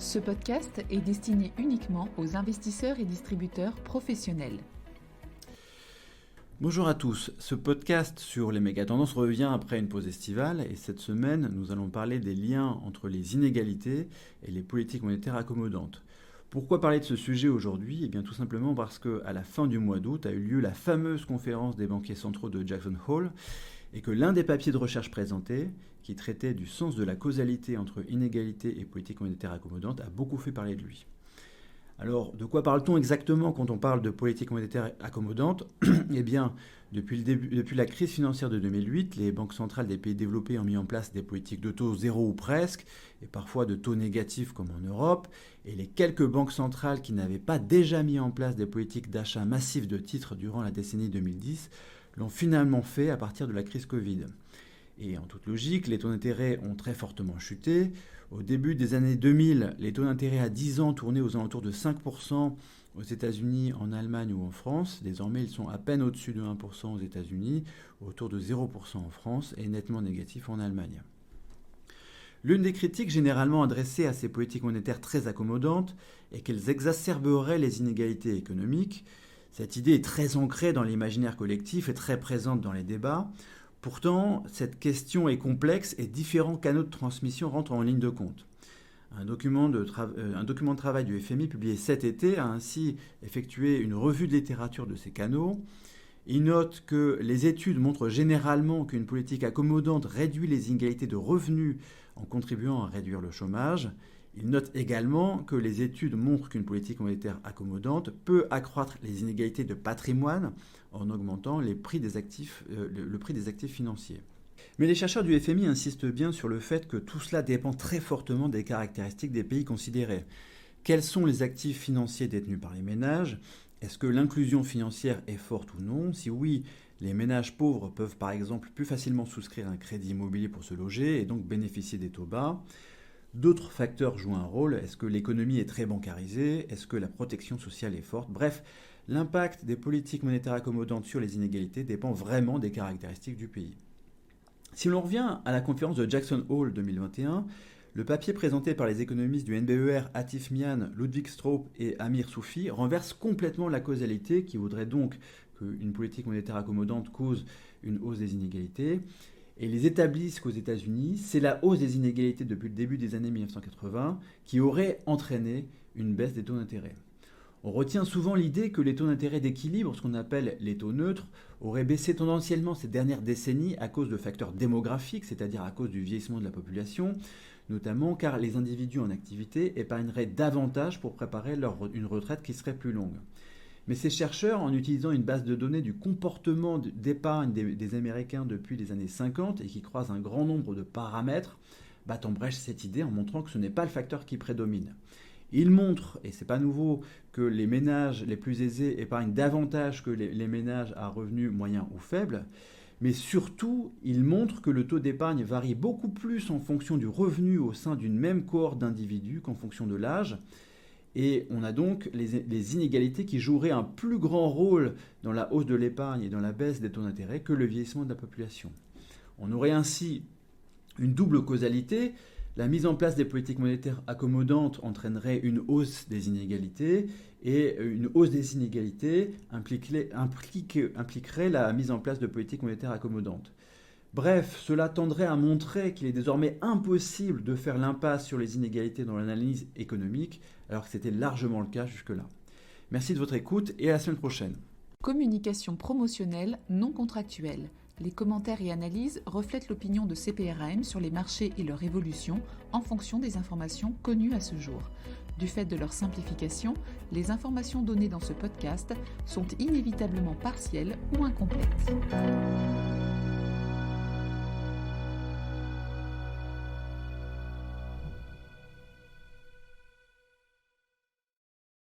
Ce podcast est destiné uniquement aux investisseurs et distributeurs professionnels. Bonjour à tous, ce podcast sur les méga-tendances revient après une pause estivale et cette semaine nous allons parler des liens entre les inégalités et les politiques monétaires accommodantes. Pourquoi parler de ce sujet aujourd'hui ? Eh bien tout simplement parce qu'à la fin du mois d'août a eu lieu la fameuse conférence des banquiers centraux de Jackson Hole et que l'un des papiers de recherche présentés, qui traitait du sens de la causalité entre inégalité et politique monétaire accommodante, a beaucoup fait parler de lui. Alors, de quoi parle-t-on exactement quand on parle de politique monétaire accommodante ? Eh bien, depuis la crise financière de 2008, les banques centrales des pays développés ont mis en place des politiques de taux zéro ou presque, et parfois de taux négatifs comme en Europe, et les quelques banques centrales qui n'avaient pas déjà mis en place des politiques d'achat massif de titres durant la décennie 2010 l'ont finalement fait à partir de la crise Covid. Et en toute logique, les taux d'intérêt ont très fortement chuté. Au début des années 2000, les taux d'intérêt à 10 ans tournaient aux alentours de 5% aux États-Unis, en Allemagne ou en France. Désormais, ils sont à peine au-dessus de 1% aux États-Unis, autour de 0% en France et nettement négatifs en Allemagne. L'une des critiques généralement adressées à ces politiques monétaires très accommodantes est qu'elles exacerberaient les inégalités économiques. Cette idée est très ancrée dans l'imaginaire collectif et très présente dans les débats. Pourtant, cette question est complexe et différents canaux de transmission rentrent en ligne de compte. Un document de travail du FMI publié cet été a ainsi effectué une revue de littérature de ces canaux. Il note que les études montrent généralement qu'une politique accommodante réduit les inégalités de revenus en contribuant à réduire le chômage. Il note également que les études montrent qu'une politique monétaire accommodante peut accroître les inégalités de patrimoine en augmentant le prix des actifs financiers. Mais les chercheurs du FMI insistent bien sur le fait que tout cela dépend très fortement des caractéristiques des pays considérés. Quels sont les actifs financiers détenus par les ménages ? Est-ce que l'inclusion financière est forte ou non ? Si oui, les ménages pauvres peuvent par exemple plus facilement souscrire un crédit immobilier pour se loger et donc bénéficier des taux bas. D'autres facteurs jouent un rôle. Est-ce que l'économie est très bancarisée ? Est-ce que la protection sociale est forte ? Bref, l'impact des politiques monétaires accommodantes sur les inégalités dépend vraiment des caractéristiques du pays. Si l'on revient à la conférence de Jackson Hole 2021, le papier présenté par les économistes du NBER Atif Mian, Ludwig Straup et Amir Soufi renverse complètement la causalité qui voudrait donc qu'une politique monétaire accommodante cause une hausse des inégalités. Et ils établissent qu'aux États-Unis, c'est la hausse des inégalités depuis le début des années 1980 qui aurait entraîné une baisse des taux d'intérêt. On retient souvent l'idée que les taux d'intérêt d'équilibre, ce qu'on appelle les taux neutres, auraient baissé tendanciellement ces dernières décennies à cause de facteurs démographiques, c'est-à-dire à cause du vieillissement de la population, notamment car les individus en activité épargneraient davantage pour préparer une retraite qui serait plus longue. Mais ces chercheurs, en utilisant une base de données du comportement d'épargne des Américains depuis les années 50 et qui croisent un grand nombre de paramètres, battent en brèche cette idée en montrant que ce n'est pas le facteur qui prédomine. Ils montrent, et c'est pas nouveau, que les ménages les plus aisés épargnent davantage que les ménages à revenus moyens ou faibles, mais surtout, ils montrent que le taux d'épargne varie beaucoup plus en fonction du revenu au sein d'une même cohorte d'individus qu'en fonction de l'âge. Et on a donc les inégalités qui joueraient un plus grand rôle dans la hausse de l'épargne et dans la baisse des taux d'intérêt que le vieillissement de la population. On aurait ainsi une double causalité. La mise en place des politiques monétaires accommodantes entraînerait une hausse des inégalités et une hausse des inégalités impliquerait la mise en place de politiques monétaires accommodantes. Bref, cela tendrait à montrer qu'il est désormais impossible de faire l'impasse sur les inégalités dans l'analyse économique, alors que c'était largement le cas jusque-là. Merci de votre écoute et à la semaine prochaine. Communication promotionnelle non contractuelle. Les commentaires et analyses reflètent l'opinion de CPRAM sur les marchés et leur évolution en fonction des informations connues à ce jour. Du fait de leur simplification, les informations données dans ce podcast sont inévitablement partielles ou incomplètes.